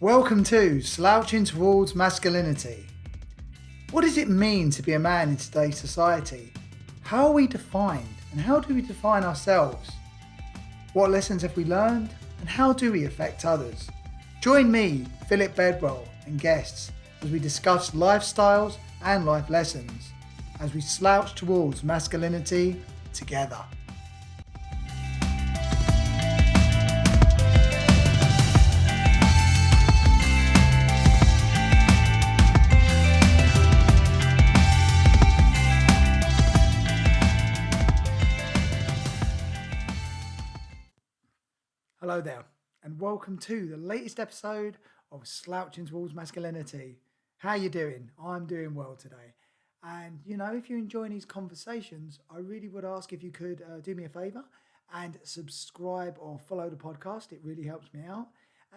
Welcome to Slouching Towards Masculinity. What does it mean to be a man in today's society? How are we defined and how do we define ourselves? What lessons have we learned and how do we affect others? Join me, Philip Bedwell, and guests as we discuss lifestyles and life lessons as we slouch towards masculinity together. Hello there, and welcome to the latest episode of Slouching Towards Masculinity. How are you doing? I'm doing well today. And if you're enjoying these conversations, I really would ask if you could do me a favour and subscribe or follow the podcast. It really helps me out.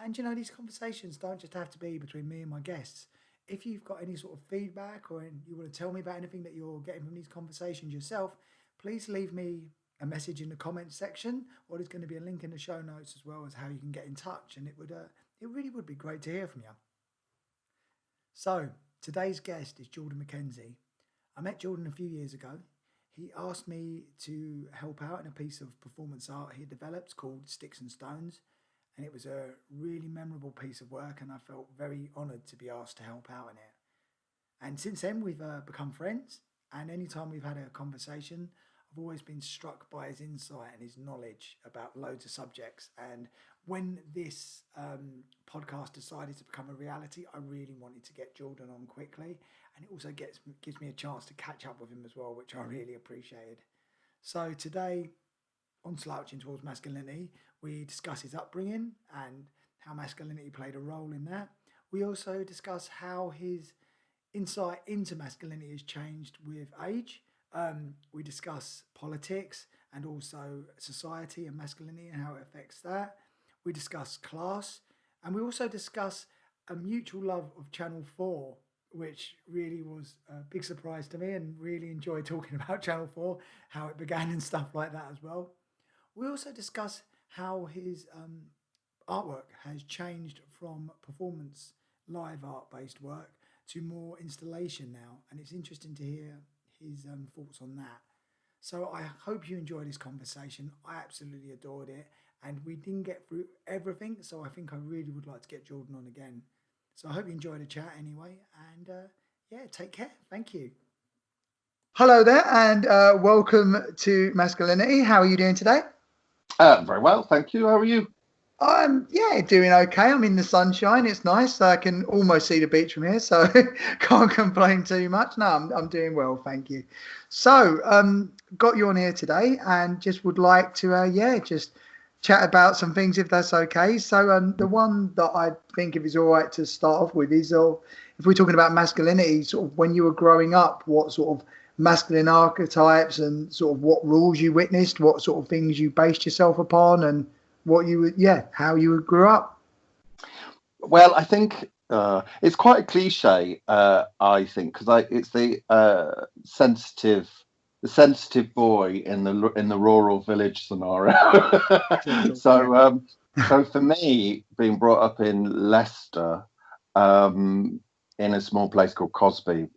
And these conversations don't just have to be between me and my guests. If you've got any sort of feedback or you want to tell me about anything that you're getting from these conversations yourself, please leave me a message in the comments section, or there's going to be a link in the show notes as well as how you can get in touch, and it really would be great to hear from you. So today's guest is Jordan McKenzie. I met Jordan a few years ago. He asked me to help out in a piece of performance art he developed called Sticks and Stones, and it was a really memorable piece of work, and I felt very honoured to be asked to help out in it. And since then we've become friends, and anytime we've had a conversation, I've always been struck by his insight and his knowledge about loads of subjects. And when this podcast decided to become a reality, I really wanted to get Jordan on quickly. And it also gives me a chance to catch up with him as well, which I really appreciated. So today on Slouching Towards Masculinity, we discuss his upbringing and how masculinity played a role in that. We also discuss how his insight into masculinity has changed with age. We discuss politics and also society and masculinity and how it affects that. We discuss class, and we also discuss a mutual love of Channel 4, which really was a big surprise to me, and really enjoyed talking about Channel 4, how it began and stuff like that as well. We also discuss how his artwork has changed from performance live art based work to more installation now, and it's interesting to hear his thoughts on that. So I hope you enjoyed this conversation. I absolutely adored it, and we didn't get through everything, so I think I really would like to get Jordan on again. So I hope you enjoyed the chat anyway, and take care. Thank you. Hello there, and welcome to Masculinity. How are you doing today? Very well, thank you. How are you? I'm doing okay. I'm in the sunshine. It's nice. I can almost see the beach from here, so can't complain too much. No, I'm doing well, thank you. So, got you on here today, and just would like to just chat about some things if that's okay. So, the one that I think if it's all right to start off with is, if we're talking about masculinity, sort of when you were growing up, what sort of masculine archetypes and sort of what rules you witnessed, what sort of things you based yourself upon, and how you grew up. Well, I think it's quite a cliche. I think because it's the sensitive boy in the rural village scenario. So for me, being brought up in Leicester, in a small place called Cosby,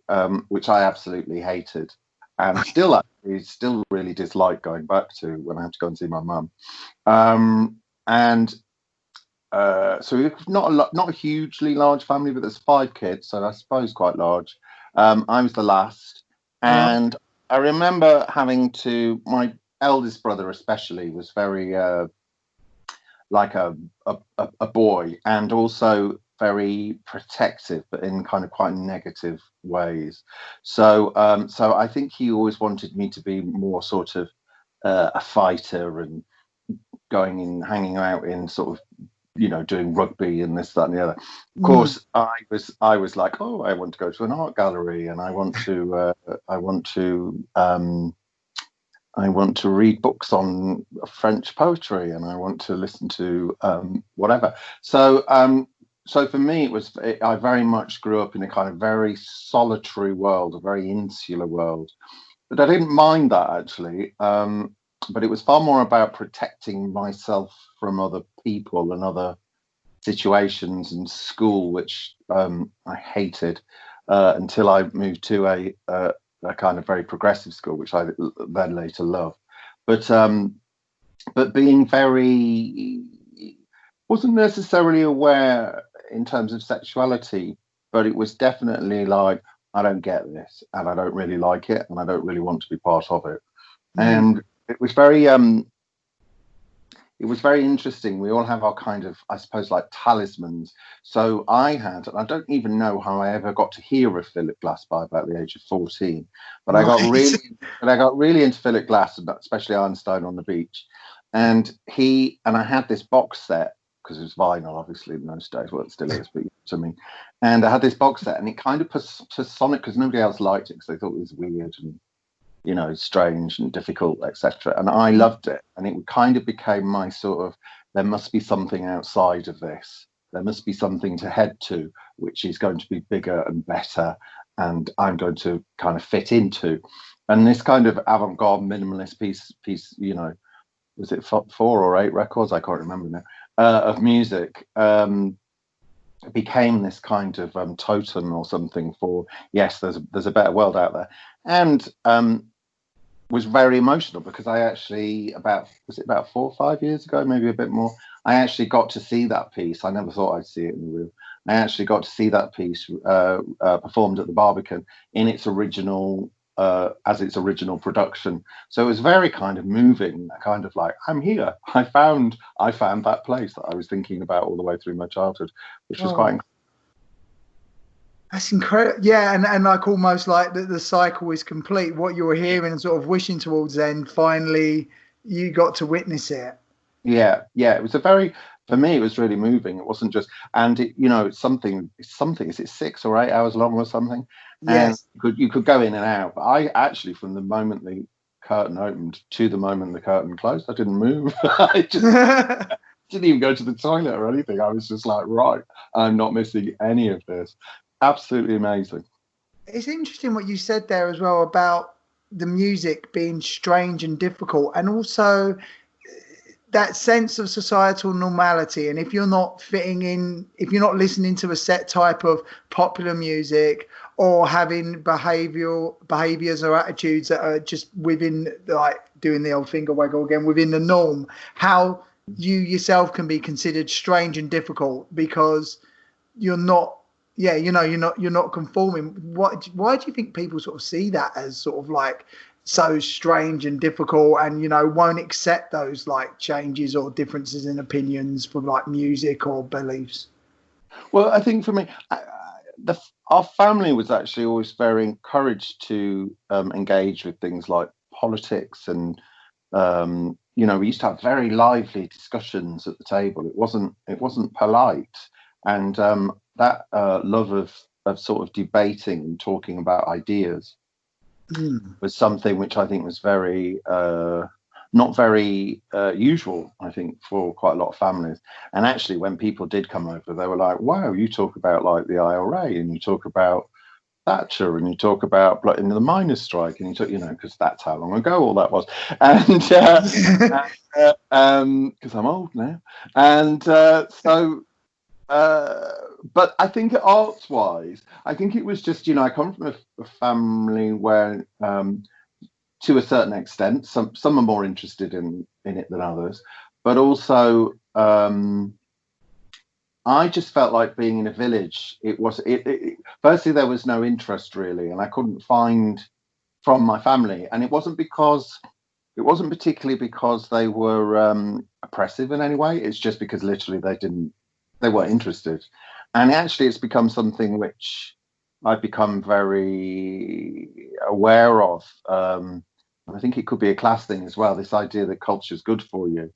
which I absolutely hated, and still really dislike going back to when I have to go and see my mum. So it's not a hugely large family, but there's 5 kids, so I suppose quite large. I was the last, and I remember my eldest brother especially was very like a boy, and also very protective, but in kind of quite negative ways. So I think he always wanted me to be more sort of a fighter and going and hanging out in sort of doing rugby and this, that, and the other. Of course, I was like, oh, I want to go to an art gallery, and I want to read books on French poetry, and I want to listen to whatever. So for me, I very much grew up in a kind of very solitary world, a very insular world. But I didn't mind that, actually. But it was far more about protecting myself from other people and other situations and school, which I hated until I moved to a kind of very progressive school, which I then later loved. But being very, wasn't necessarily aware in terms of sexuality, but it was definitely like, I don't get this, and I don't really like it, and I don't really want to be part of it. And it was very interesting. We all have our kind of, I suppose, like talismans. So I had, and I don't even know how I ever got to hear of Philip Glass by about the age of 14, but I got really into Philip Glass, especially Einstein on the Beach. And I had this box set, because it was vinyl, obviously, in those days. Well, it still is, but to me. And I had this box set, and it kind of personified, because nobody else liked it, because they thought it was weird and, you know, strange and difficult, etc. And I loved it, and it kind of became my sort of, there must be something outside of this. There must be something to head to, which is going to be bigger and better, and I'm going to kind of fit into. And this kind of avant-garde minimalist piece, you know, was it 4 or 8 records? I can't remember now. Of music became this kind of totem or something for, yes, there's a better world out there. And was very emotional, because I actually, was it about 4 or 5 years ago, maybe a bit more, I actually got to see that piece. I never thought I'd see it in the real. I actually got to see that piece performed at the Barbican in its original, as its original production. So it was very kind of moving, kind of like, I'm here. I found that place that I was thinking about all the way through my childhood, which was quite incredible. That's incredible. Yeah, and like almost like the cycle is complete. What you were hearing and sort of wishing towards, then finally you got to witness it. Yeah. It was for me, it was really moving. It wasn't just, and it, you know, it's something. Is it 6 or 8 hours long or something? Yes. And you could go in and out. But I actually, from the moment the curtain opened to the moment the curtain closed, I didn't move. I just didn't even go to the toilet or anything. I was just like, right, I'm not missing any of this. Absolutely amazing. It's interesting what you said there as well about the music being strange and difficult, and also that sense of societal normality. And if you're not fitting in, if you're not listening to a set type of popular music, or having behaviors or attitudes that are just within, like doing the old finger waggle again, within the norm, how you yourself can be considered strange and difficult because you're not, you're not conforming. Why do you think people sort of see that as sort of like so strange and difficult, and won't accept those like changes or differences in opinions from like music or beliefs? Well, I think for me, our family was actually always very encouraged to engage with things like politics, and we used to have very lively discussions at the table. It wasn't polite, and that love of sort of debating and talking about ideas was something which I think was very not very usual, I think, for quite a lot of families. And actually, when people did come over, they were like, wow, you talk about like the IRA, and you talk about Thatcher, and you talk about in the miners' strike, and you talk, because that's how long ago all that was. And because I'm old now. And but I think arts-wise, I think it was just, I come from a family where, to a certain extent, some are more interested in it than others, but also I just felt like being in a village. Firstly, there was no interest really, and I couldn't find from my family, and it wasn't particularly because they were oppressive in any way. It's just because literally they weren't interested. And actually, it's become something which I've become very aware of. I think it could be a class thing as well. This idea that culture is good for you,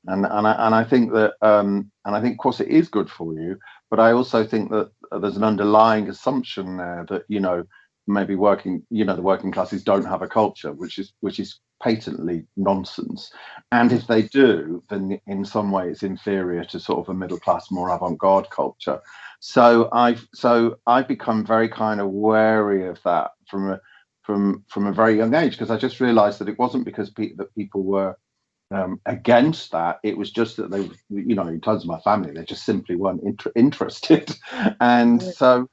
and I think that, and I think, of course, it is good for you. But I also think that there's an underlying assumption there that maybe the working classes don't have a culture, which is patently nonsense. And if they do, then in some way it's inferior to sort of a middle class, more avant-garde culture. So I've become very kind of wary of that from a very young age, because I just realized that it wasn't because that people were against that. It was just that they, you know, in terms of my family, they just simply weren't interested. And Yeah.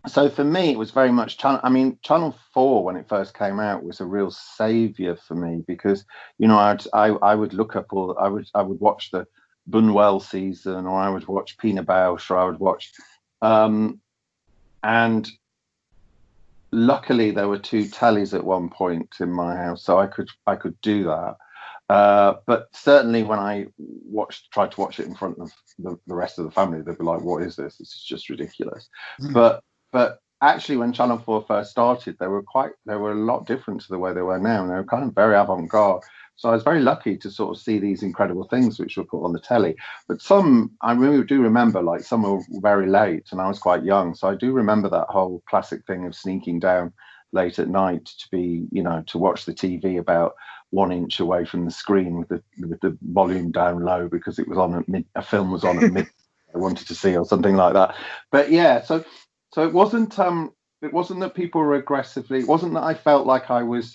so for me, it was very much Channel 4 when it first came out was a real savior for me, because you know I would look up I would watch the Bunwell season, or I would watch Pina Bausch, or I would watch and luckily there were two tellies at one point in my house, so I could do that. But certainly when I tried to watch it in front of the rest of the family, they'd be like, "What is this? This is just ridiculous." Mm. But actually, when Channel 4 first started, they were a lot different to the way they were now, and they were kind of very avant-garde. So I was very lucky to sort of see these incredible things which were put on the telly. But some I really do remember, like some were very late, and I was quite young, so I do remember that whole classic thing of sneaking down late at night to be, you know, to watch the TV about 1 inch away from the screen with the volume down low because it was on a film was on at mid. I wanted to see, or something like that. But yeah, so it wasn't that people were aggressively. It wasn't that I felt like I was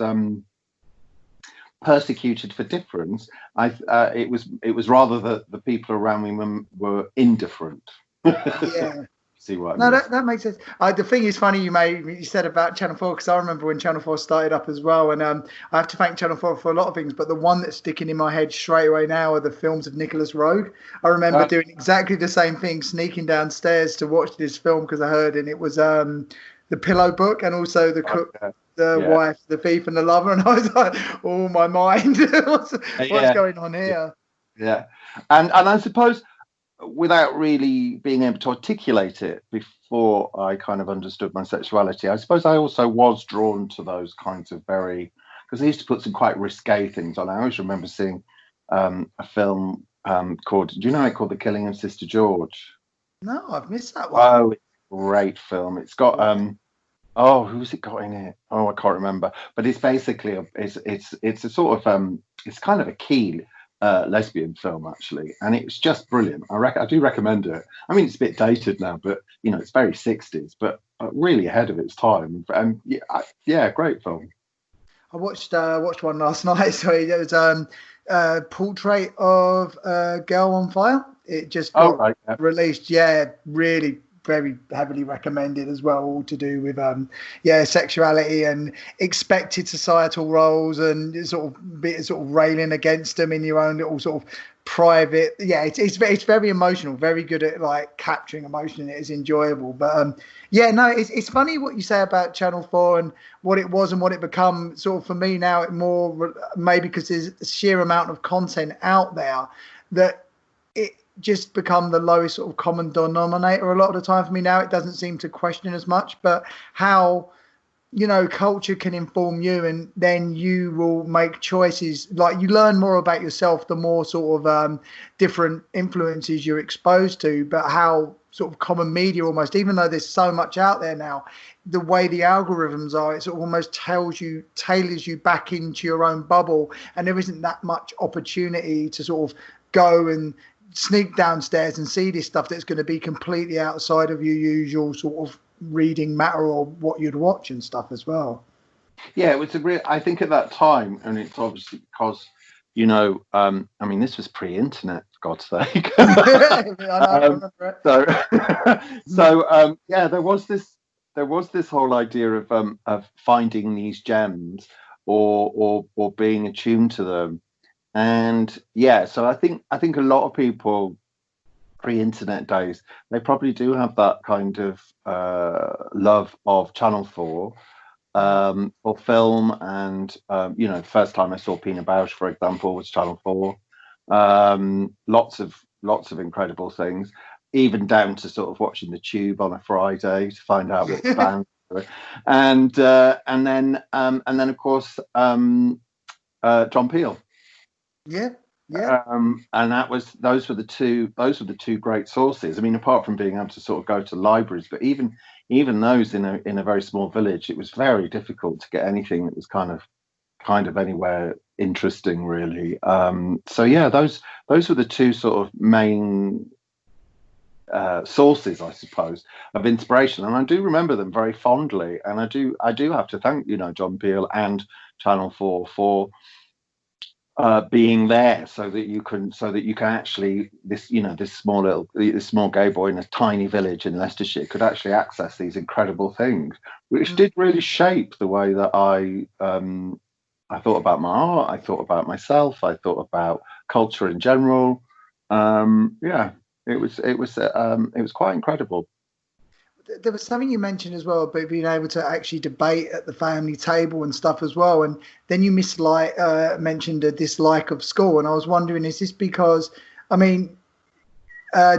persecuted for difference. It was rather that the people around me were indifferent. Yeah. See what I No, mean? that makes sense. The thing is funny you said about Channel 4, because I remember when Channel 4 started up as well, and I have to thank Channel 4 for a lot of things, but the one that's sticking in my head straight away now are the films of Nicholas Roeg. I remember doing exactly the same thing, sneaking downstairs to watch this film because I heard, and it was The Pillow Book, and also The Cook, the Yeah, Wife, the Thief, and the Lover, and I was like, oh my mind, what's going on here? yeah. And I suppose, without really being able to articulate it before I kind of understood my sexuality, I suppose I also was drawn to those kinds of because they used to put some quite risque things on. I always remember seeing a film called, do you know it, called The Killing of Sister George? No, I've missed that one. Oh, it's a great film. It's got oh, who's it got in it? Oh, I can't remember. But it's basically it's a sort of it's kind of a key lesbian film, actually, and it's just brilliant. I do recommend it. I mean, it's a bit dated now, but you know, it's very 60s, but really ahead of its time. And yeah, great film. I watched one last night. Sorry, it was Portrait of a Girl on Fire. It just Oh, got right, yeah. released. Yeah, really very heavily recommended as well. All to do with sexuality and expected societal roles, and sort of railing against them in your own little sort of private. Yeah, it's very emotional. Very good at like capturing emotion. It is enjoyable, but yeah, no, it's funny what you say about Channel 4 and what it was and what it become. Sort of for me now, it more maybe because there's a sheer amount of content out there that it just become the lowest sort of common denominator a lot of the time for me now. It doesn't seem to question as much, but how, you know, culture can inform you, and then you will make choices. Like, you learn more about yourself the more sort of different influences you're exposed to, but how sort of common media almost, even though there's so much out there now, the way the algorithms are, it sort of almost tailors you back into your own bubble, and there isn't that much opportunity to sort of go and sneak downstairs and see this stuff that's going to be completely outside of your usual sort of reading matter or what you'd watch and stuff as well. Yeah, it was a real. I think at that time, and it's obviously because, you know, I mean, this was pre-internet, for God's sake. I know, I um, remember so, it. yeah, there was this whole idea of finding these gems, or being attuned to them, and yeah, so I think a lot of people pre-internet days, they probably do have that kind of love of Channel 4 or film. And you know, first time I saw Pina Bausch, for example, was Channel 4. Lots of incredible things, even down to sort of watching the Tube on a Friday to find out what's banned. And then of course John Peel. Yeah, yeah. And those were the two great sources. I mean, apart from being able to sort of go to libraries, but even those in a very small village, it was very difficult to get anything that was kind of anywhere interesting, really. So yeah, those were the two sort of main sources, I suppose, of inspiration, and I do remember them very fondly. And I do have to thank, you know, John Peel and Channel 4 for being there so that you can actually, this small gay boy in a tiny village in Leicestershire could actually access these incredible things, which did really shape the way that I thought about my art, I thought about myself, I thought about culture in general. It was quite incredible. There was something you mentioned as well about being able to actually debate at the family table and stuff as well. And then you mentioned a dislike of school. And I was wondering, is this because, I mean,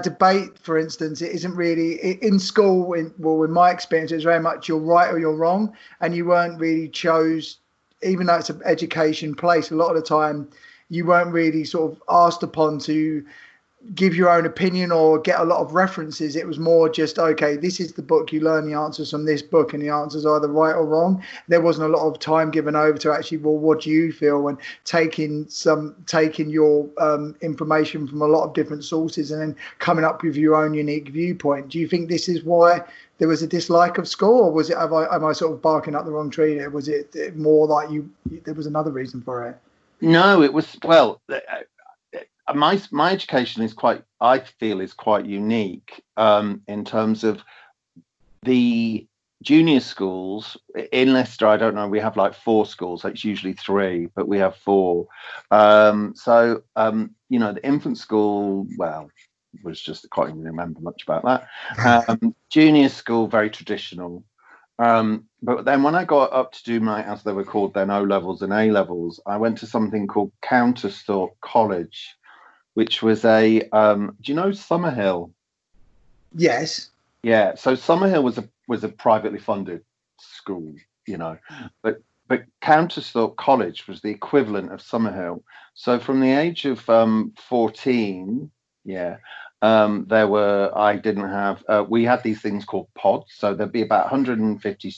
debate, for instance, it isn't really in school. In my experience, it was very much you're right or you're wrong. And you weren't really even though it's an education place, a lot of the time you weren't really sort of asked upon to give your own opinion or get a lot of references. It was more just, okay, this is the book, you learn the answers from this book, and the answers are either right or wrong. There wasn't a lot of time given over to actually, well, what do you feel, and taking your information from a lot of different sources and then coming up with your own unique viewpoint. Do you think this is why there was a dislike of school, or was it, am I sort of barking up the wrong tree there? Was it more like there was another reason for it? No, it was, well, my education is I feel is quite unique in terms of the junior schools in Leicester. I don't know, we have like 4 schools. It's usually 3, but we have 4. The infant school, well, was just, I can't even remember much about that. Junior school, very traditional. But then when I got up to do my, as they were called then, O levels and A levels, I went to something called Countersthorpe College, which was do you know Summerhill? Yes. Yeah. So Summerhill was a privately funded school, but Countersthorpe College was the equivalent of Summerhill. So from the age of 14, we had these things called pods. So there'd be about 150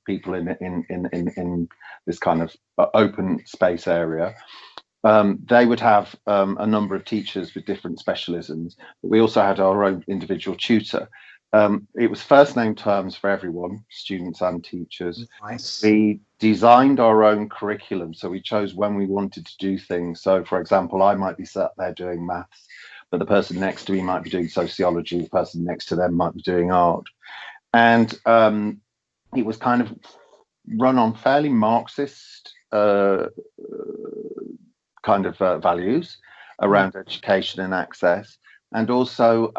people in this kind of open space area. They would have a number of teachers with different specialisms, but we also had our own individual tutor. It was first name terms for everyone, students and teachers. Nice. We designed our own curriculum, so we chose when we wanted to do things. So, for example, I might be sat there doing maths, but the person next to me might be doing sociology, the person next to them might be doing art. And it was kind of run on fairly Marxist kind of values around education and access. And also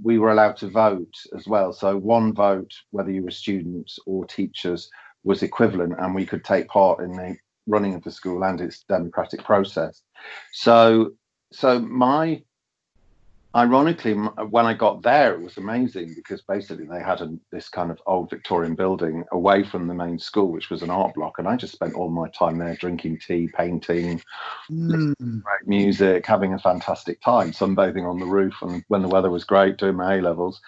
we were allowed to vote as well. So one vote, whether you were students or teachers, was equivalent, and we could take part in the running of the school and its democratic process. Ironically, when I got there, it was amazing because basically they had this kind of old Victorian building away from the main school, which was an art block. And I just spent all my time there drinking tea, painting, listening to great music, having a fantastic time, sunbathing on the roof, and when the weather was great, doing my A levels.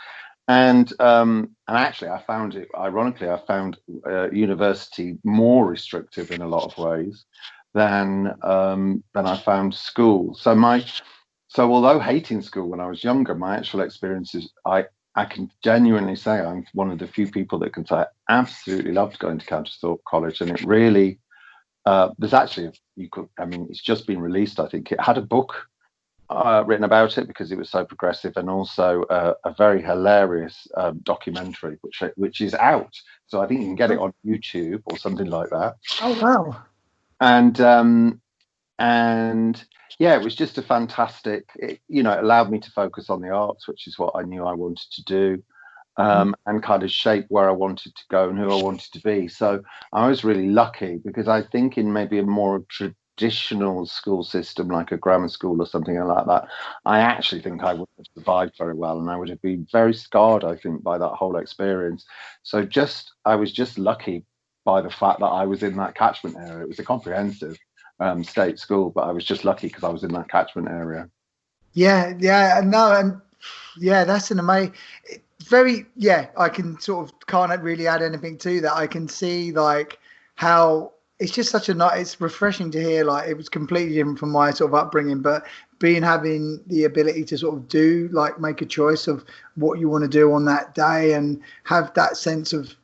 And actually, I found university more restrictive in a lot of ways than I found school. So although hating school when I was younger, my actual experiences, I can genuinely say I'm one of the few people that can say I absolutely loved going to Countersthorpe College. And it really, there's actually, it's just been released, I think. It had a book written about it because it was so progressive, and also a very hilarious documentary, which is out. So I think you can get it on YouTube or something like that. Oh, wow. And yeah, it was just a fantastic, it allowed me to focus on the arts, which is what I knew I wanted to do, and kind of shape where I wanted to go and who I wanted to be. So I was really lucky because I think in maybe a more traditional school system, like a grammar school or something like that, I actually think I would have survived very well, and I would have been very scarred, I think, by that whole experience. So I was just lucky by the fact that I was in that catchment area. It was a comprehensive state school, but I was just lucky because I was in that catchment area. That's an amazing, I can sort of can't really add anything to that. I can see like how it's just such a nice, it's refreshing to hear, like it was completely different from my sort of upbringing, but having the ability to sort of do, like, make a choice of what you want to do on that day and have that sense of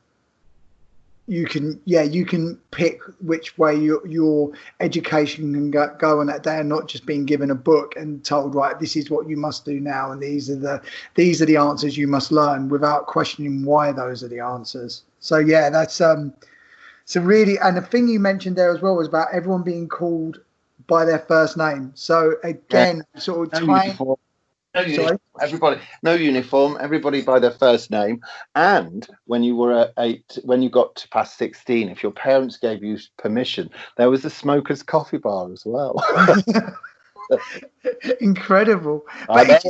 you can pick which way your education can go on that day, and not just being given a book and told, right, this is what you must do now, and these are the answers you must learn, without questioning why those are the answers. So yeah, that's so really, and the thing you mentioned there as well was about everyone being called by their first name. So again, sort of time. No uniform, everybody, no uniform, everybody by their first name. And when you were when you got to past 16, if your parents gave you permission, there was a smoker's coffee bar as well. Incredible. But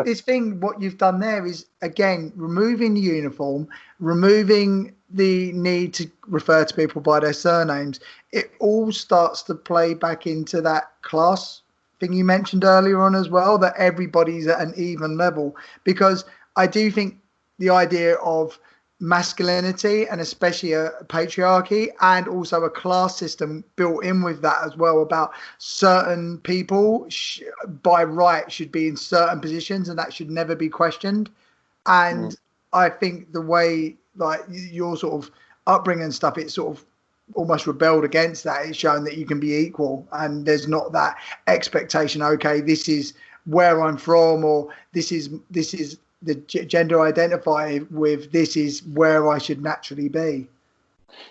this thing, what you've done there is, again, removing the uniform, removing the need to refer to people by their surnames. It all starts to play back into that class thing you mentioned earlier on as well, that everybody's at an even level. Because I do think the idea of masculinity, and especially a patriarchy, and also a class system built in with that as well, about certain people by right should be in certain positions, and that should never be questioned. And I think the way, like, your sort of upbringing and stuff, it sort of almost rebelled against that. It's shown that you can be equal, and there's not that expectation, okay, this is where I'm from, or this is the gender I identify with, this is where I should naturally be.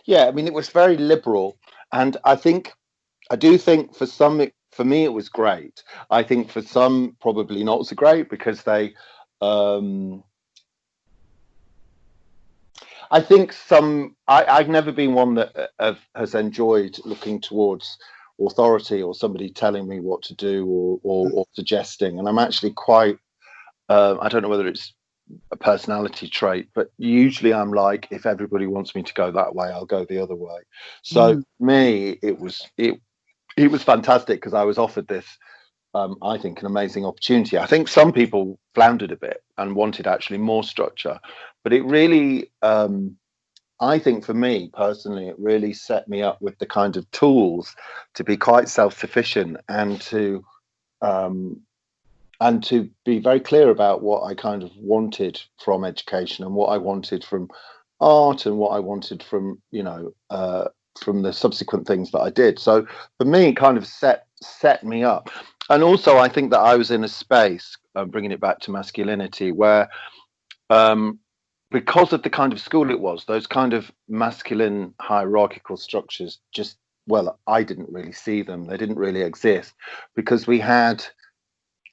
Yeah, I mean, it was very liberal, and I do think for me it was great. I think for some probably not so great, because they I think I've never been one that has enjoyed looking towards authority or somebody telling me what to do, or suggesting, and I'm actually quite I don't know whether it's a personality trait, but usually I'm like, if everybody wants me to go that way, I'll go the other way. So me, it was fantastic, because I was offered this I think an amazing opportunity. I think some people floundered a bit and wanted actually more structure, but it really I think for me personally, it really set me up with the kind of tools to be quite self-sufficient, and to be very clear about what I kind of wanted from education, and what I wanted from art, and what I wanted from, from the subsequent things that I did. So for me, it kind of set me up. And also, I think that I was in a space, bringing it back to masculinity, where because of the kind of school it was, those kind of masculine hierarchical structures just, well, I didn't really see them. They didn't really exist, because we had,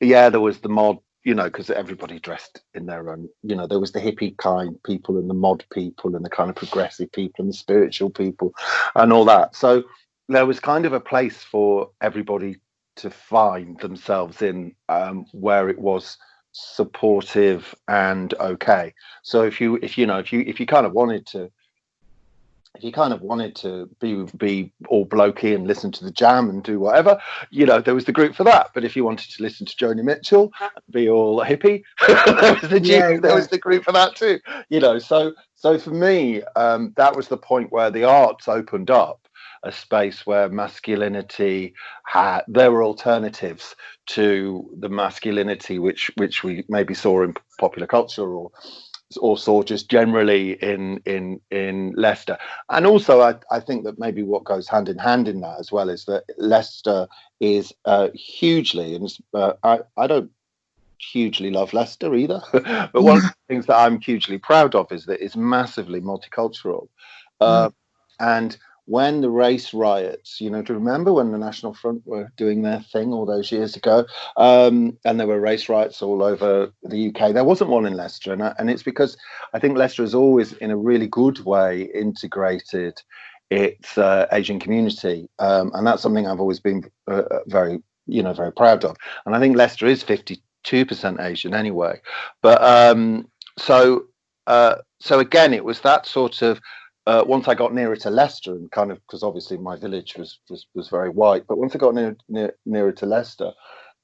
there was the mod, because everybody dressed in their own, there was the hippie kind people, and the mod people, and the kind of progressive people, and the spiritual people, and all that. So there was kind of a place for everybody to find themselves in, where it was supportive and okay. So if you kind of wanted to, be all blokey and listen to the Jam and do whatever, there was the group for that. But if you wanted to listen to Joni Mitchell and be all hippie, there was the group for that too. So for me, that was the point where the arts opened up a space where masculinity there were alternatives to the masculinity which we maybe saw in popular culture, or saw just generally in Leicester. And also I think that maybe what goes hand in hand in that as well is that Leicester is hugely, and I don't hugely love Leicester either, but one of the things that I'm hugely proud of is that it's massively multicultural. And when the race riots, do you remember when the National Front were doing their thing all those years ago, and there were race riots all over the UK? There wasn't one in Leicester, and it's because I think Leicester has always, in a really good way, integrated its Asian community, and that's something I've always been very proud of. And I think Leicester is 52% Asian anyway. But so again, it was that sort of. Once I got nearer to Leicester, and kind of, because obviously my village was very white, but once I got nearer to Leicester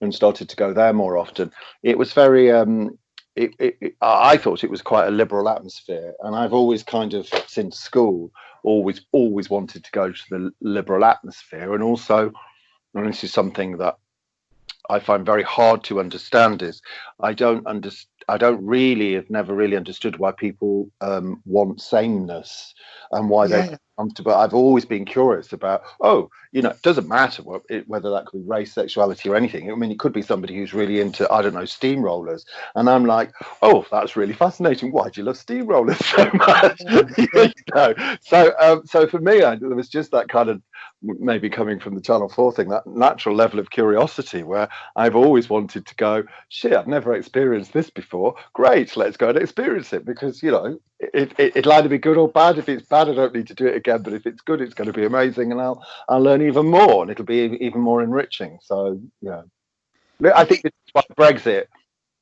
and started to go there more often, it was very. I thought it was quite a liberal atmosphere, and I've always kind of, since school, always wanted to go to the liberal atmosphere. And also, and this is something that I find very hard to understand, is I don't understand. have never really understood why people want sameness and why they Yeah. comfortable. I've always been curious about, it doesn't matter whether that could be race, sexuality, or anything. I mean, it could be somebody who's really into, I don't know, steamrollers, and I'm like, oh, that's really fascinating. Why do you love steamrollers so much? So for me, there was just that kind of, maybe coming from the Channel 4 thing, that natural level of curiosity where I've always wanted to go, shit, I've never experienced this before. Great, let's go and experience it, because it'll either be good or bad. If it's bad, I don't need to do it again, but if it's good, it's going to be amazing, and I'll learn even more, and it'll be even more enriching. So I think this is why Brexit,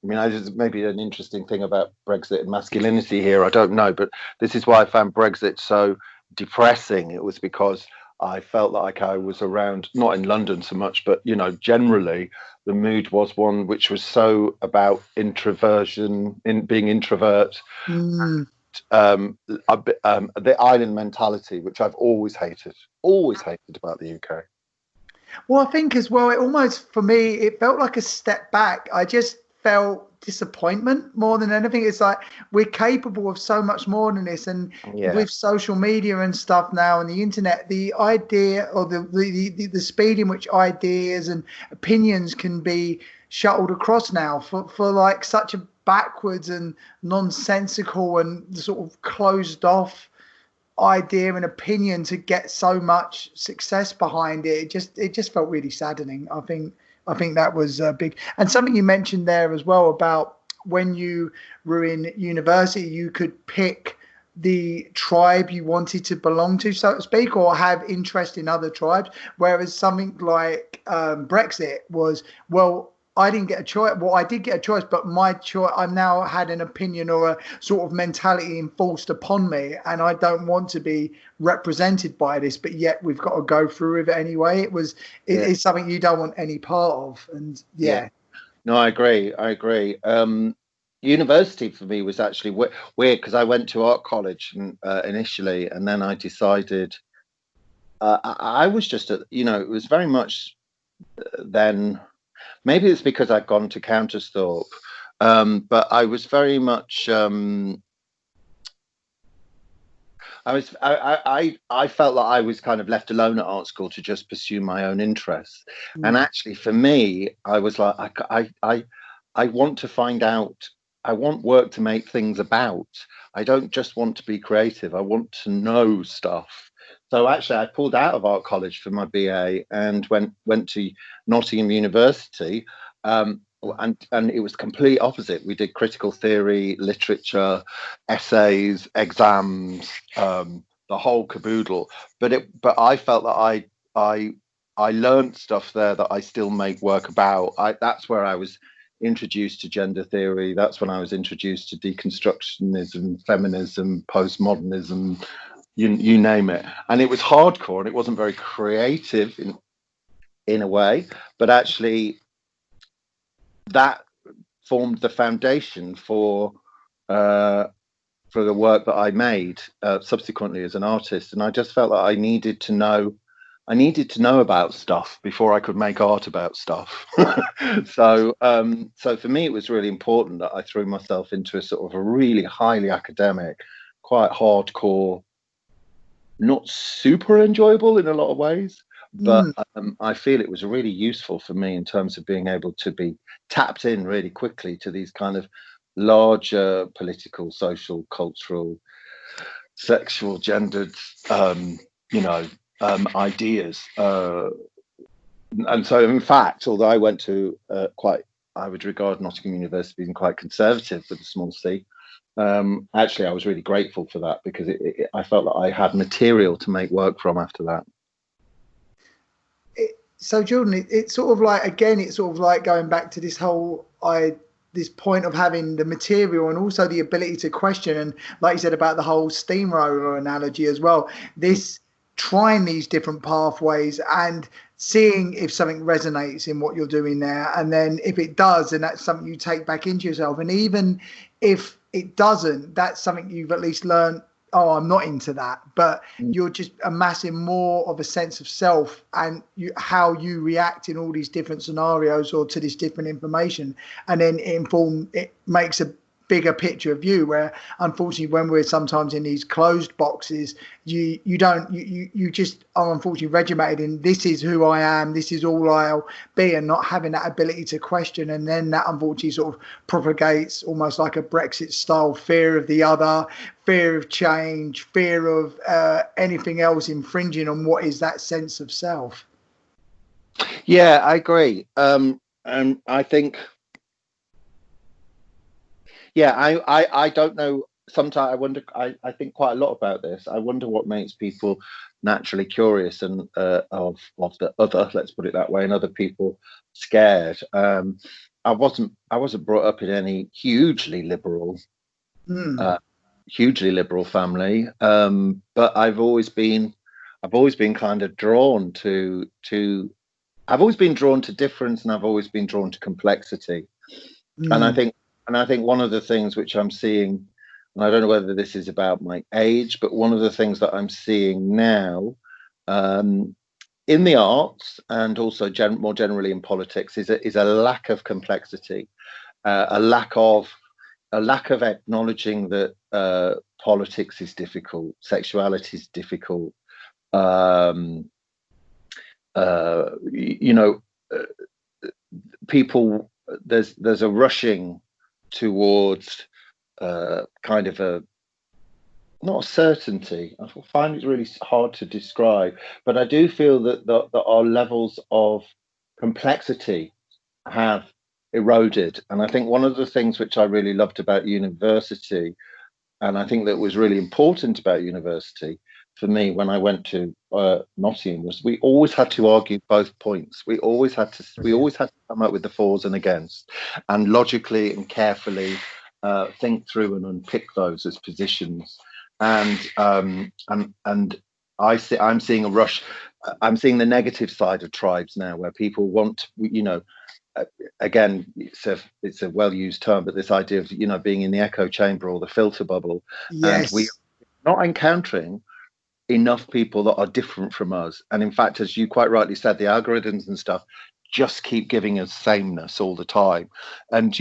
I mean, there's maybe an interesting thing about Brexit and masculinity here, I don't know, but this is why I found Brexit so depressing. It was because I felt like I was around, not in London so much, but generally the mood was one which was so about introversion, in being introvert, the island mentality, which I've always hated about the UK. Well, I think as well, it almost, for me, it felt like a step back. I just felt disappointment more than anything. It's like we're capable of so much more than this, and with social media and stuff now and the internet, the idea, or the speed in which ideas and opinions can be shuttled across now for like such a backwards and nonsensical and sort of closed off idea and opinion to get so much success behind it. It just felt really saddening. I think that was big. And something you mentioned there as well about when you were in university, you could pick the tribe you wanted to belong to, so to speak, or have interest in other tribes. Whereas something like Brexit was, well, I didn't get a choice. Well, I did get a choice, but my choice, I now had an opinion or a sort of mentality enforced upon me, and I don't want to be represented by this, but yet we've got to go through with it anyway. It's something you don't want any part of. And No, I agree. University for me was actually weird, because I went to art college initially, and then I decided I was just it was very much then. Maybe it's because I'd gone to Countersthorpe, but I was very much. I felt like I was kind of left alone at art school to just pursue my own interests, and actually for me, I was like, I want to find out. I want work to make things about. I don't just want to be creative. I want to know stuff. So actually, I pulled out of art college for my BA and went to Nottingham University, and it was complete opposite. We did critical theory, literature, essays, exams, the whole caboodle. But I felt that I learned stuff there that I still make work about. That's where I was introduced to gender theory. That's when I was introduced to deconstructionism, feminism, postmodernism. You name it, and it was hardcore, and it wasn't very creative in a way, but actually that formed the foundation for the work that I made subsequently as an artist. And I just felt that I needed to know about stuff before I could make art about stuff. So for me, it was really important that I threw myself into a sort of a really highly academic, quite hardcore, not super enjoyable in a lot of ways, but I feel it was really useful for me in terms of being able to be tapped in really quickly to these kind of larger political, social, cultural, sexual, gendered, ideas. And so, in fact, although I went to I would regard Nottingham University being quite conservative with a small c, actually, I was really grateful for that, because I felt that I had material to make work from after that. So, Jordan, it's sort of like, again, it's sort of like going back to this whole this point of having the material and also the ability to question. And like you said about the whole steamroller analogy as well, this trying these different pathways and seeing if something resonates in what you're doing there. And then if it does, then that's something you take back into yourself. And even if it doesn't, that's something you've at least learned oh, I'm not into that, but you're just amassing more of a sense of self and how you react in all these different scenarios or to this different information, and then it makes a bigger picture of you, where unfortunately when we're sometimes in these closed boxes, you just are unfortunately regimented in, this is who I am, this is all I'll be, and not having that ability to question. And then that unfortunately sort of propagates almost like a Brexit style fear of the other, fear of change, fear of anything else infringing on what is that sense of self. Yeah, I agree. And I think, yeah, I don't know. Sometimes I wonder, I think quite a lot about this. I wonder what makes people naturally curious and of the other, let's put it that way, and other people scared. I wasn't brought up in any hugely liberal family, but I've always been kind of drawn to I've always been drawn to difference, and I've always been drawn to complexity. And I think one of the things which I'm seeing, and I don't know whether this is about my age, but one of the things that I'm seeing now, in the arts and also more generally in politics, is a lack of complexity, a lack of acknowledging that politics is difficult, sexuality is difficult. People, there's a rushing towards kind of a, not a certainty. I find it really hard to describe, but I do feel that our levels of complexity have eroded. And I think one of the things which I really loved about university, and I think that was really important about university for me when I went to Nottingham, was we always had to argue both points. We always had to come up with the fors and against, and logically and carefully think through and unpick those as positions. And I'm seeing a rush. I'm seeing the negative side of tribes now, where people want, again, it's a well-used term, but this idea of being in the echo chamber or the filter bubble. Yes. And we're not encountering enough people that are different from us. And in fact, as you quite rightly said, the algorithms and stuff just keep giving us sameness all the time. And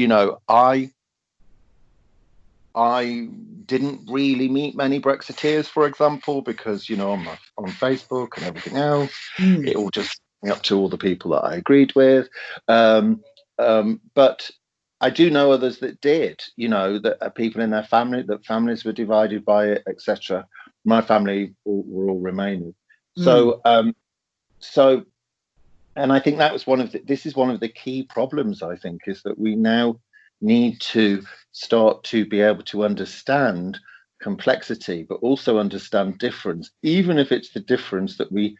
I didn't really meet many Brexiteers, for example, because on Facebook and everything else, it all just up to all the people that I agreed with. But I do know others that did. That people in their family, that families were divided by it, etc. My family were all Remainers. So, and I think that was this is one of the key problems, I think, is that we now need to start to be able to understand complexity, but also understand difference, even if it's the difference that we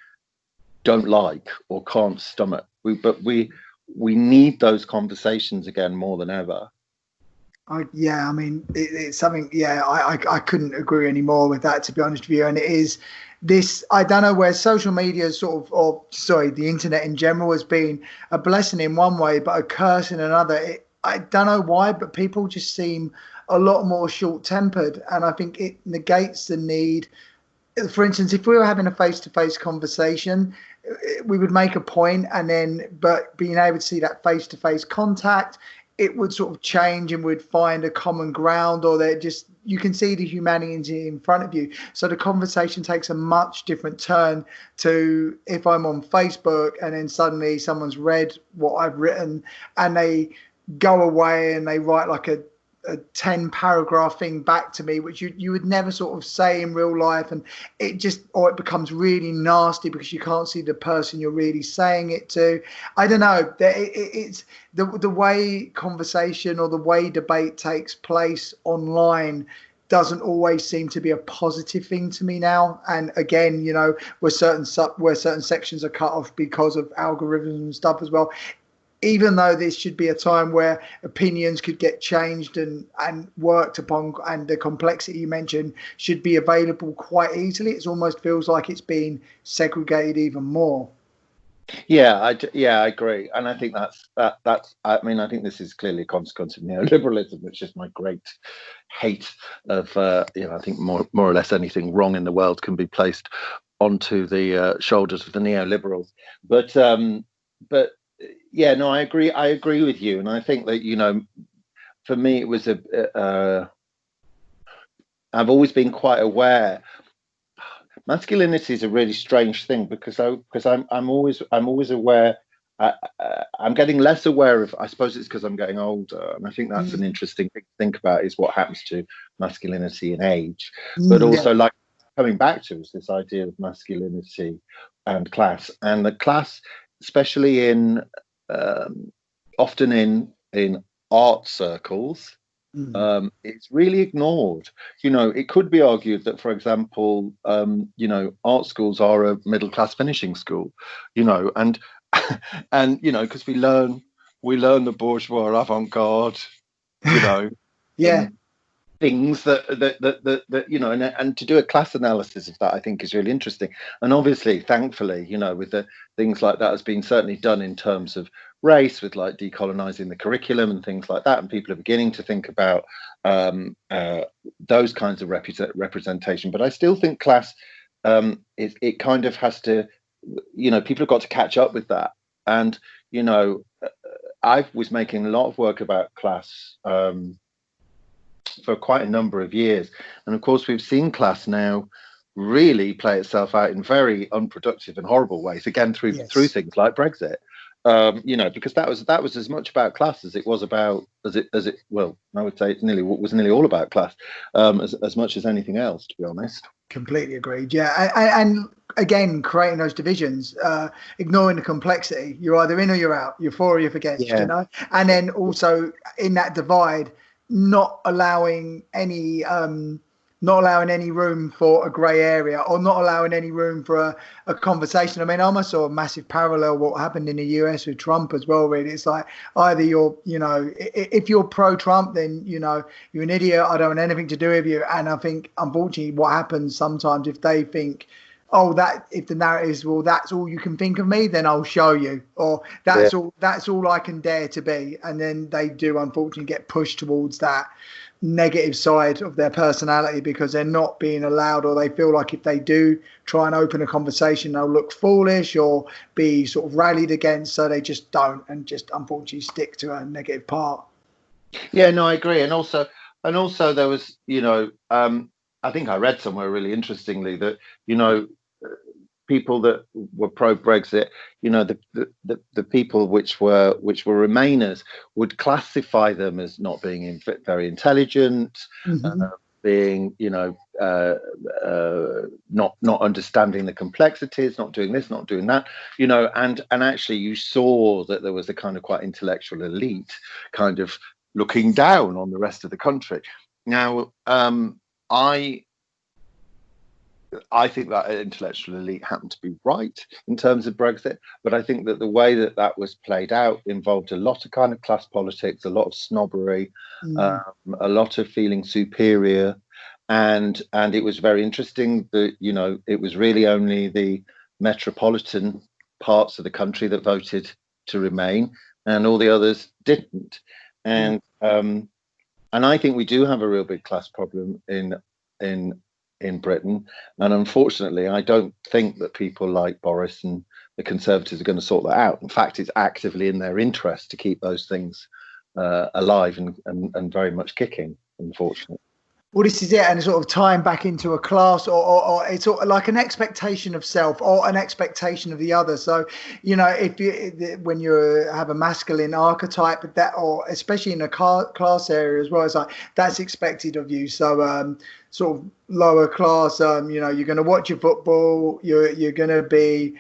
don't like or can't stomach. We need those conversations again more than ever. I mean, it's something. Yeah, I couldn't agree any more with that, to be honest with you. And it is this. I don't know where social media the internet in general has been a blessing in one way, but a curse in another. I don't know why, but people just seem a lot more short-tempered, and I think it negates the need. For instance, if we were having a face-to-face conversation, we would make a point, but being able to see that face-to-face contact, it would sort of change, and we'd find a common ground, or you can see the humanity in front of you. So the conversation takes a much different turn to if I'm on Facebook and then suddenly someone's read what I've written and they go away and they write like a 10-paragraph thing back to me, which you would never sort of say in real life, and it becomes really nasty because you can't see the person you're really saying it to. I don't know. It's the way conversation or the way debate takes place online doesn't always seem to be a positive thing to me now. And again, where certain sections are cut off because of algorithms and stuff as well. Even though this should be a time where opinions could get changed and worked upon, and the complexity you mentioned should be available quite easily, it almost feels like it's being segregated even more. Yeah, I agree, and I think that's. I mean, I think this is clearly a consequence of neoliberalism, which is my great hate of. I think more or less anything wrong in the world can be placed onto the shoulders of the neoliberals. But yeah, no, I agree. I agree with you, and I think that for me, it was I've always been quite aware. Masculinity is a really strange thing because I'm always aware. I'm getting less aware of. I suppose it's because I'm getting older, and I think that's an interesting thing to think about is what happens to masculinity in age, but Yeah. also like coming back to is this idea of masculinity and the class, especially in often in art circles. It's really ignored. It could be argued that, for example, art schools are a middle class finishing school, and because we learn the bourgeois avant-garde, Yeah. things that and to do a class analysis of that, I think is really interesting. And obviously, thankfully, with the things like that has been certainly done in terms of race, with like decolonizing the curriculum and things like that, and people are beginning to think about those kinds of representation. But I still think class, it kind of has to, people have got to catch up with that. And I was making a lot of work about class for quite a number of years, and of course we've seen class now really play itself out in very unproductive and horrible ways, again through things like Brexit. Because that was as much about class as it was about well, I would say it was nearly all about class, as much as anything else, to be honest. Completely agreed. Yeah, and again, creating those divisions, ignoring the complexity. You're either in or you're out. You're for or you're against. And then also in that divide, not allowing any room for a grey area, or not allowing any room for a conversation. I mean, I almost saw a massive parallel what happened in the US with Trump as well, really. It's like either you're, if you're pro-Trump, then, you're an idiot. I don't want anything to do with you. And I think, unfortunately, what happens sometimes if they think, if the narrative is, well, that's all you can think of me, then I'll show you, or that's all I can dare to be. And then they do, unfortunately, get pushed towards that negative side of their personality because they're not being allowed, or they feel like if they do try and open a conversation, they'll look foolish or be sort of rallied against. So they just don't, and just unfortunately stick to a negative part. Yeah, no, I agree. And also there was, I think I read somewhere really interestingly that, people that were pro-Brexit, the people which were Remainers would classify them as not being very intelligent, being, not understanding the complexities, not doing this, not doing that, and actually you saw that there was a kind of quite intellectual elite kind of looking down on the rest of the country. Now, I think that intellectual elite happened to be right in terms of Brexit, but I think that the way that was played out involved a lot of kind of class politics, a lot of snobbery, a lot of feeling superior, and it was very interesting that it was really only the metropolitan parts of the country that voted to remain, and all the others didn't. And I think we do have a real big class problem in Britain, and unfortunately I don't think that people like Boris and the Conservatives are going to sort that out. In fact, it's actively in their interest to keep those things alive and very much kicking, unfortunately. Well, this is it, and sort of tying back into a class, or it's sort of like an expectation of self or an expectation of the other. So, when you have a masculine archetype, that, or especially in a class area as well, it's like that's expected of you. So, sort of lower class, you're going to watch your football, you're going to be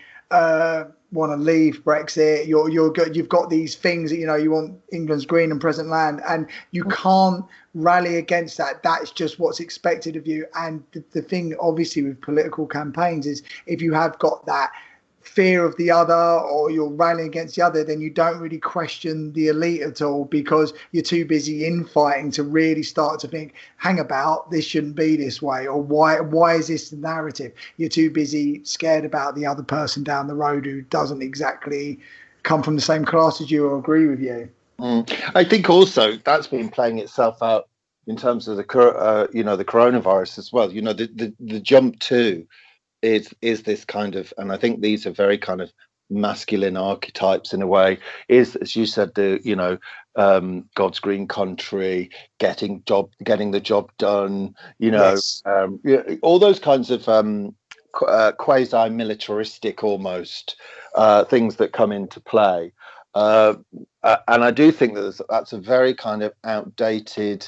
want to leave Brexit. You've got these things that you want England's green and present land, and you can't rally against that. That's just what's expected of you. And the thing, obviously, with political campaigns is if you have got that fear of the other, or you're railing against the other, then you don't really question the elite at all, because you're too busy infighting to really start to think, hang about, this shouldn't be this way, or why is this the narrative? You're too busy scared about the other person down the road who doesn't exactly come from the same class as you or agree with you. I think also that's been playing itself out in terms of the coronavirus as well. The jump to is this kind of, and I think these are very kind of masculine archetypes in a way, is, as you said, God's green country, getting the job done, Yes. all those kinds of quasi militaristic almost things that come into play. And I do think that that's a very kind of outdated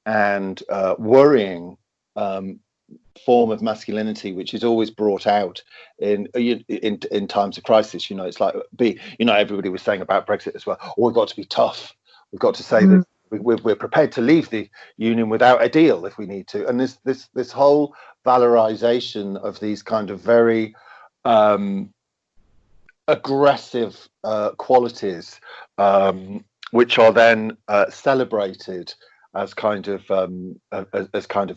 and worrying form of masculinity, which is always brought out in times of crisis. It's like everybody was saying about Brexit as well. Oh, we've got to be tough. We've got to say that we're prepared to leave the union without a deal if we need to. And this whole valorization of these kind of very aggressive qualities, which are then celebrated as kind of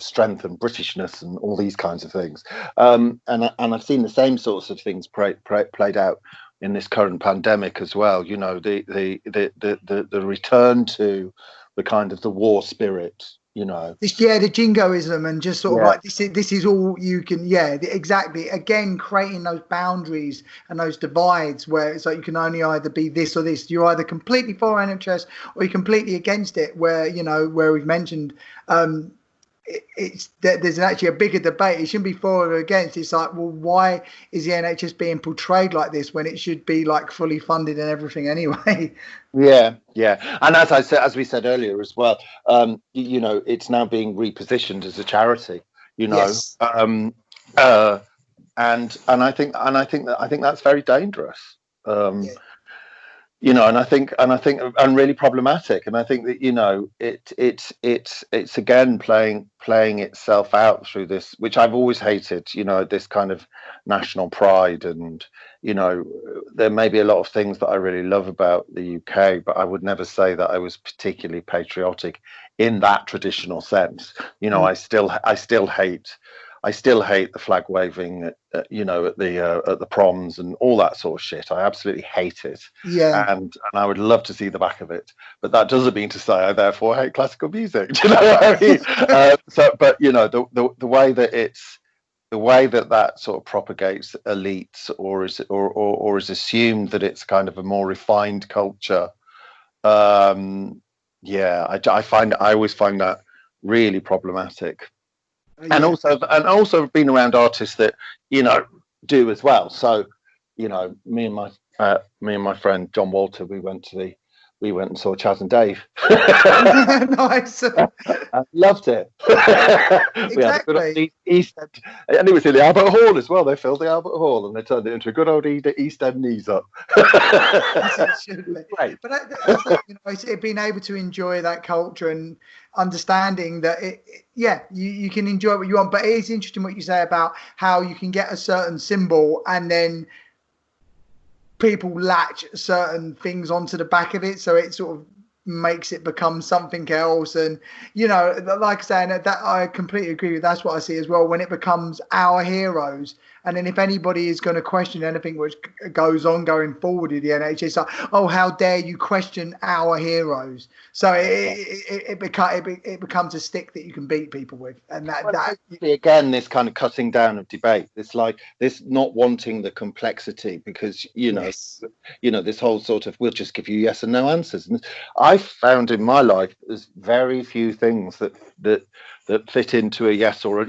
strength and Britishness and all these kinds of things, and I've seen the same sorts of things played out in this current pandemic as well. The return to the kind of the war spirit. The jingoism, and just sort of like this is all you can. Exactly. Again, creating those boundaries and those divides where it's like you can only either be this or this. You're either completely for NHS or you're completely against it. Where we've mentioned there's actually a bigger debate. It shouldn't be for or against. It's like, well, why is the NHS being portrayed like this when it should be like fully funded and everything anyway? Yeah, and as we said earlier as well, it's now being repositioned as a charity. Yes. And I think that's very dangerous. And I think really problematic. And I think that it's again playing itself out through this, which I've always hated. This kind of national pride, and there may be a lot of things that I really love about the UK, but I would never say that I was particularly patriotic in that traditional sense. I still hate the flag waving, at the proms and all that sort of shit. I absolutely hate it. Yeah. And I would love to see the back of it. But that doesn't mean to say I therefore hate classical music. Do you know what I mean? The way that that sort of propagates elites, or is assumed that it's kind of a more refined culture. I always find that really problematic. And also been around artists that do as well. So me and my friend John Walter, we went and saw Chaz and Dave. Nice. I loved it. Exactly. We had a good old East End, and it was in the Albert Hall as well. They filled the Albert Hall and they turned it into a good old East End knees up. Right. But that's like, it's being able to enjoy that culture and understanding that you can enjoy what you want. But it is interesting what you say about how you can get a certain symbol and then people latch certain things onto the back of it, so it sort of makes it become something else. And like I say, that I completely agree with. That's what I see as well, when it becomes our heroes. And then if anybody is going to question anything which goes on going forward in the NHS, it's like, oh, how dare you question our heroes? So it becomes a stick that you can beat people with. And that again, this kind of cutting down of debate, this like this not wanting the complexity, because this whole sort of, we'll just give you yes and no answers. And I found in my life there's very few things that fit into a yes or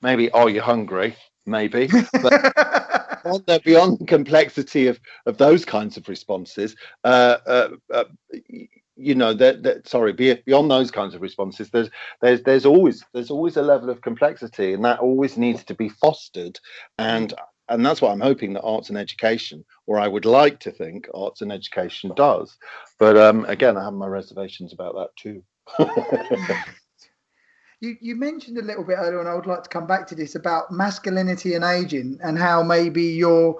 maybe, are you hungry? Maybe, but beyond the complexity of those kinds of responses, beyond those kinds of responses, there's always a level of complexity, and that always needs to be fostered. And that's what I'm hoping that arts and education, or I would like to think arts and education does. But again, I have my reservations about that too. You mentioned a little bit earlier, and I would like to come back to this, about masculinity and aging, and how maybe you're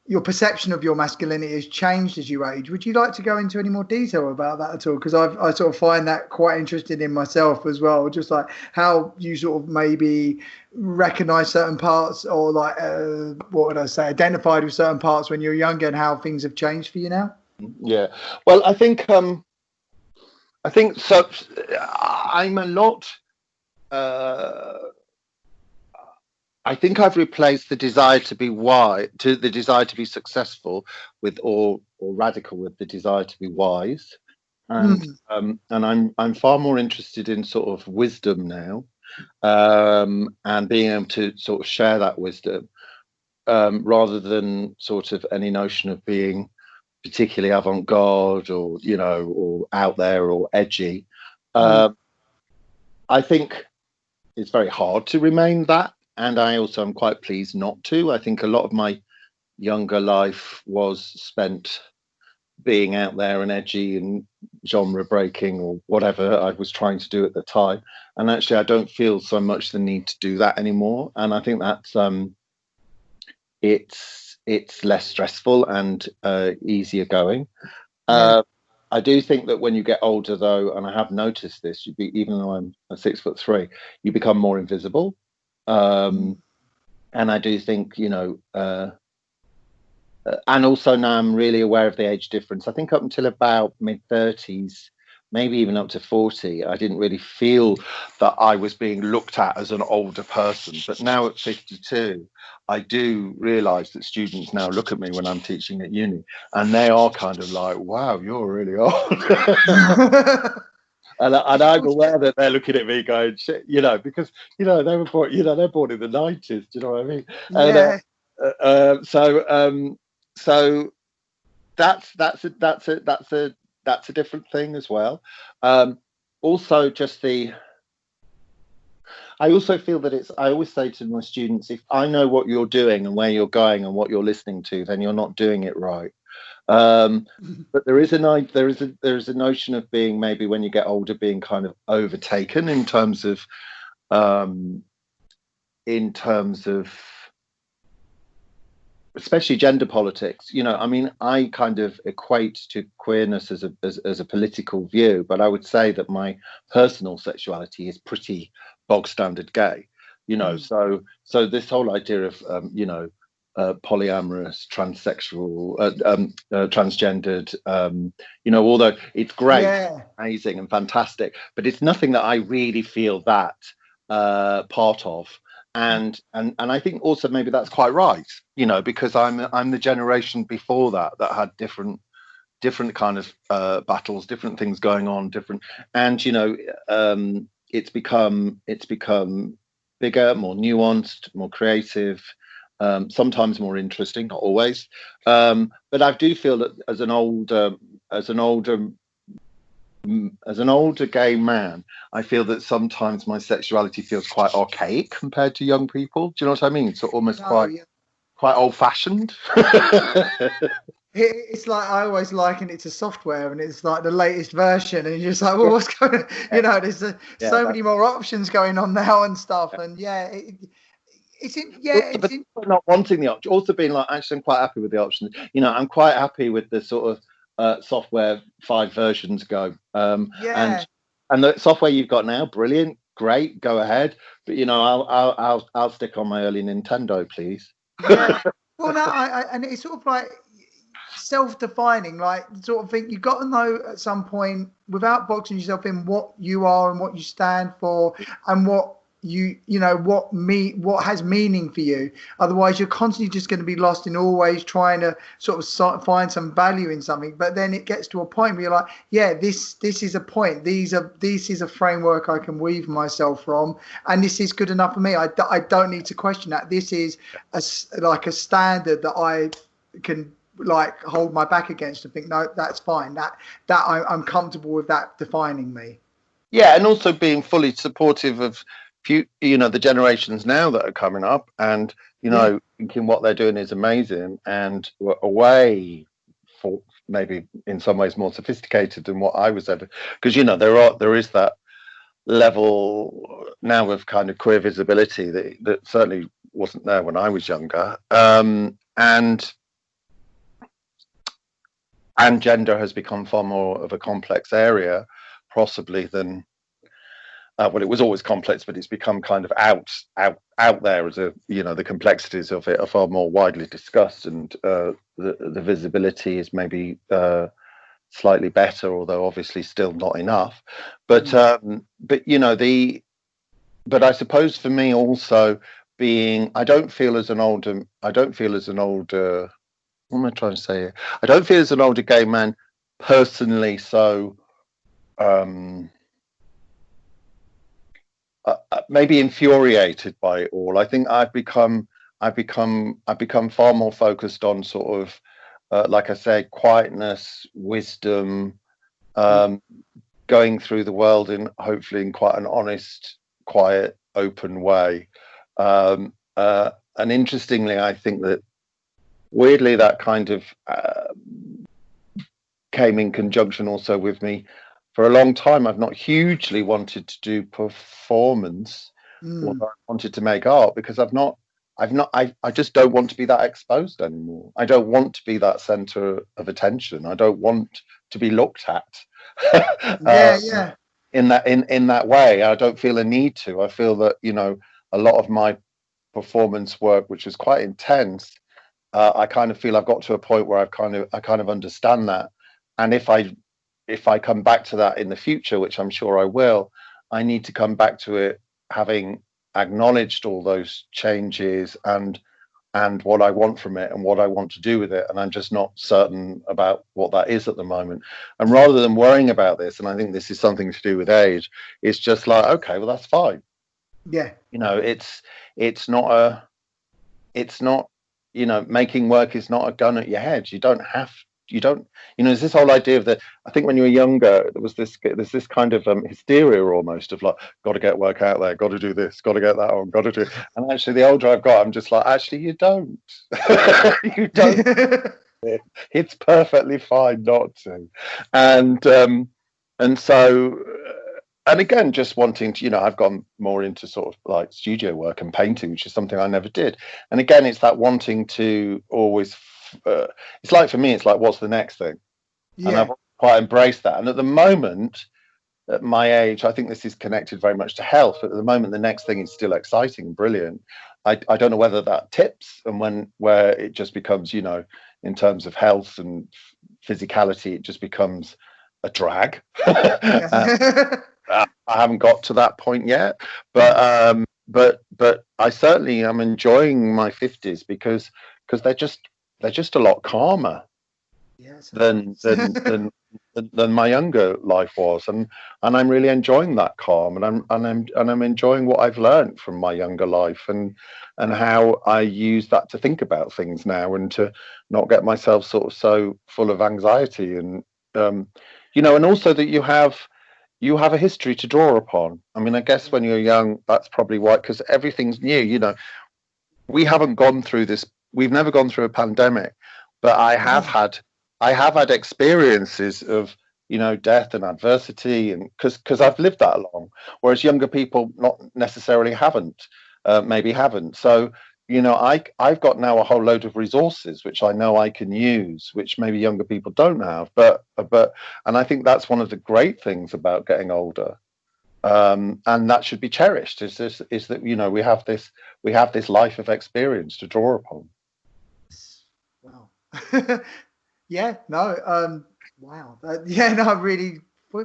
your perception of your masculinity has changed as you age. Would you like to go into any more detail about that at all? Because I sort of find that quite interesting in myself as well, just like how you sort of maybe recognize certain parts, or like what would I say, identified with certain parts when you were younger, and how things have changed for you now. Yeah, well, I think so. I'm a lot. I think I've replaced the desire to be the desire to be successful with, or radical with, the desire to be wise, and I'm far more interested in sort of wisdom now, and being able to sort of share that wisdom, rather than sort of any notion of being particularly avant-garde, or or out there, or edgy. I think it's very hard to remain that, and I also am quite pleased not to. I think a lot of my younger life was spent being out there and edgy and genre breaking, or whatever I was trying to do at the time. And actually, I don't feel so much the need to do that anymore. And I think that's it's less stressful and easier going. I do think that when you get older, though, and I have noticed this, even though I'm 6'3", you become more invisible. And I do think, and also now I'm really aware of the age difference. I think up until about mid-30s, maybe even up to 40, I didn't really feel that I was being looked at as an older person. But now at 52, I do realise that students now look at me when I'm teaching at uni, and they are kind of like, "Wow, you're really old." And I'm aware that they're looking at me going, "Shit," because they were born, they're born in the 90s. Do you know what I mean? Yeah. And, so that's a different thing as well. Also, I also feel that I always say to my students, if I know what you're doing and where you're going and what you're listening to, then you're not doing it right. But there is a notion of being, maybe when you get older, being kind of overtaken in terms of especially gender politics. I mean, I kind of equate to queerness as a political view, but I would say that my personal sexuality is pretty bog standard gay. So this whole idea of polyamorous, transsexual, transgendered, although it's great, amazing and fantastic, but it's nothing that I really feel that part of. And I think also maybe that's quite right, because I'm the generation before that had different kind of battles, different things going on, and it's become bigger, more nuanced, more creative, sometimes more interesting, not always. But I do feel that as an older gay man, I feel that sometimes my sexuality feels quite archaic compared to young people. Do you know what I mean? So almost quite old-fashioned. It's like, I always liken it to software, and it's like the latest version, and you're just like, well, what's going on? There's so many more options going on now and stuff. And but not wanting the option, also being like, actually, I'm quite happy with the options. I'm quite happy with the sort of software 5 versions ago. And the software you've got now, brilliant, great, go ahead. But I'll stick on my early Nintendo, please. Yeah. Well, no, and it's sort of like self-defining, like sort of thing. You've got to know at some point, without boxing yourself in, what you are and what you stand for, and what what has meaning for you. Otherwise, you're constantly just going to be lost in always trying to sort of find some value in something. But then it gets to a point where you're like, yeah, this is a point. This is a framework I can weave myself from, and this is good enough for me. I don't need to question that. This is a standard that I can hold my back against and think, no, that's fine. That I'm comfortable with that defining me. Yeah, and also being fully supportive of the generations now that are coming up, and thinking what they're doing is amazing, and way for maybe in some ways more sophisticated than what I was ever, because there is that level now of kind of queer visibility that certainly wasn't there when I was younger, and gender has become far more of a complex area, possibly than well, it was always complex, but it's become kind of out there as a, you know, the complexities of it are far more widely discussed, and the visibility is maybe slightly better, although obviously still not enough. But you know, but I suppose for me also, I don't feel as an older, what am I trying to say here? I don't feel as an older gay man personally so maybe infuriated by it all. I think I've become far more focused on sort of like I said, quietness, wisdom, going through the world in hopefully in quite an honest, quiet, open way. And interestingly, I think that weirdly that kind of came in conjunction also with me. For a long time, I've not hugely wanted to do performance, or I wanted to make art, because I just don't want to be that exposed anymore. I don't want to be that center of attention. I don't want to be looked at. In that way. I don't feel a need to. I feel that, you know, a lot of my performance work, which is quite intense, I kind of feel I've got to a point where I kind of understand that. And if I come back to that in the future, which I'm sure I will, I need to come back to it having acknowledged all those changes and what I want from it and what I want to do with it. And I'm just not certain about what that is at the moment. And rather than worrying about this, and I think this is something to do with age, it's just like, okay, well, that's fine. Yeah. You know, it's not, you know, making work is not a gun at your head. You don't, you know, there's this whole idea of I think when you were younger, there's this kind of hysteria almost of like, got to get work out there, got to do this, got to get that on, got to do. And actually, the older I've got, I'm just like, actually, you don't. You don't. It's perfectly fine not to. And so, and again, just wanting to, you know, I've gone more into sort of like studio work and painting, which is something I never did. And again, it's that wanting to always. It's like, for me, it's like, what's the next thing? And I've quite embraced that. And at the moment, at my age, I think this is connected very much to health. At the moment, the next thing is still exciting and brilliant. I don't know whether that tips and where it just becomes, you know, in terms of health and physicality, it just becomes a drag. I haven't got to that point yet, but I certainly am enjoying my 50s because they're just a lot calmer than my younger life was, and I'm really enjoying that calm, and I'm enjoying what I've learned from my younger life, and how I use that to think about things now, and to not get myself sort of so full of anxiety, and you know, and also that you have a history to draw upon. I mean, I guess when you're young, that's probably why, because everything's new. You know, we haven't gone through this. We've never gone through a pandemic, but I have had experiences of, you know, death and adversity, and because I've lived that long, whereas younger people not necessarily haven't. So, you know, I've got now a whole load of resources which I know I can use, which maybe younger people don't have. But and I think that's one of the great things about getting older. And that should be cherished. Is that, you know, we have this life of experience to draw upon. Wow. Yeah, no, wow. No, I'm really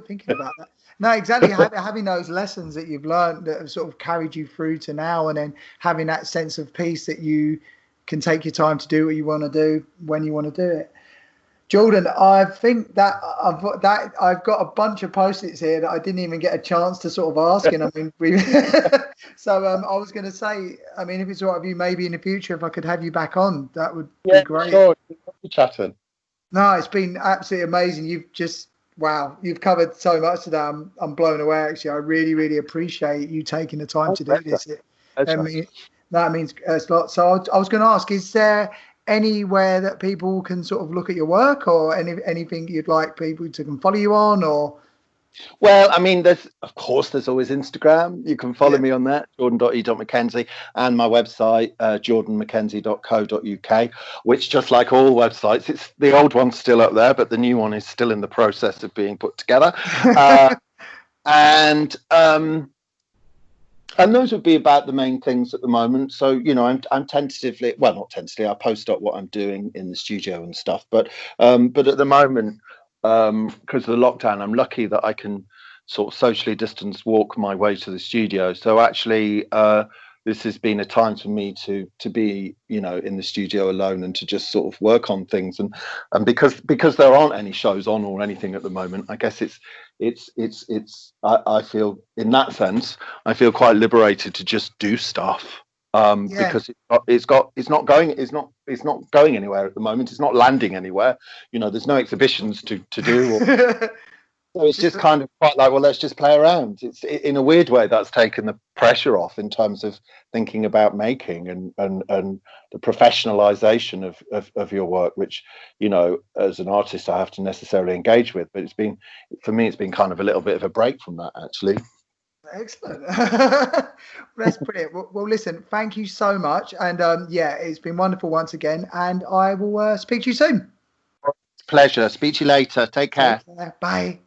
thinking about that. No, exactly. Having those lessons that you've learned that have sort of carried you through to now, and then having that sense of peace that you can take your time to do what you want to do when you want to do it. Jordan, I think that I've got a bunch of post-its here that I didn't even get a chance to sort of ask. And I mean, so I was going to say, I mean, if it's all right with you, maybe in the future, if I could have you back on, that would be great. Sure. Chatting. No, it's been absolutely amazing. You've covered so much today. I'm blown away. Actually, I really, really appreciate you taking the time to do this. That means a lot. So I was going to ask, is there anywhere that people can sort of look at your work, or anything you'd like people to can follow you on, or? Well, I mean, there's always Instagram. You can follow Yeah. me on that, jordan.e.mckenzie, and my website, jordanmckenzie.co.uk, which, just like all websites, it's the old one's still up there, but the new one is still in the process of being put together. And those would be about the main things at the moment. So, you know, I'm tentatively, well, not tentatively, I post up what I'm doing in the studio and stuff. But at the moment, because of the lockdown, I'm lucky that I can sort of socially distance walk my way to the studio. So actually, this has been a time for me to be, you know, in the studio alone and to just sort of work on things. And because there aren't any shows on or anything at the moment, I guess I feel, in that sense, I feel quite liberated to just do stuff. Because it's not going anywhere at the moment. It's not landing anywhere. You know, there's no exhibitions to do. So it's just kind of quite like, well, let's just play around. In a weird way, that's taken the pressure off in terms of thinking about making and the professionalization of your work, which, you know, as an artist, I have to necessarily engage with. But for me, it's been kind of a little bit of a break from that, actually. Excellent. That's brilliant. Well, listen, thank you so much. And it's been wonderful once again. And I will speak to you soon. Pleasure. Speak to you later. Take care. Bye.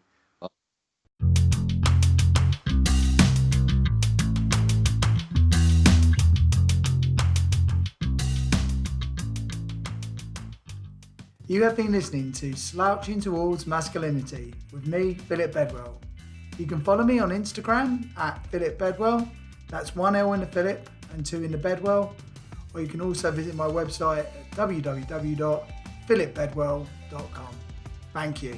You have been listening to Slouching Towards Masculinity with me, Philip Bedwell. You can follow me on Instagram at Philip Bedwell. That's 1 L in the Philip and 2 in the Bedwell. Or you can also visit my website at www.philipbedwell.com. Thank you.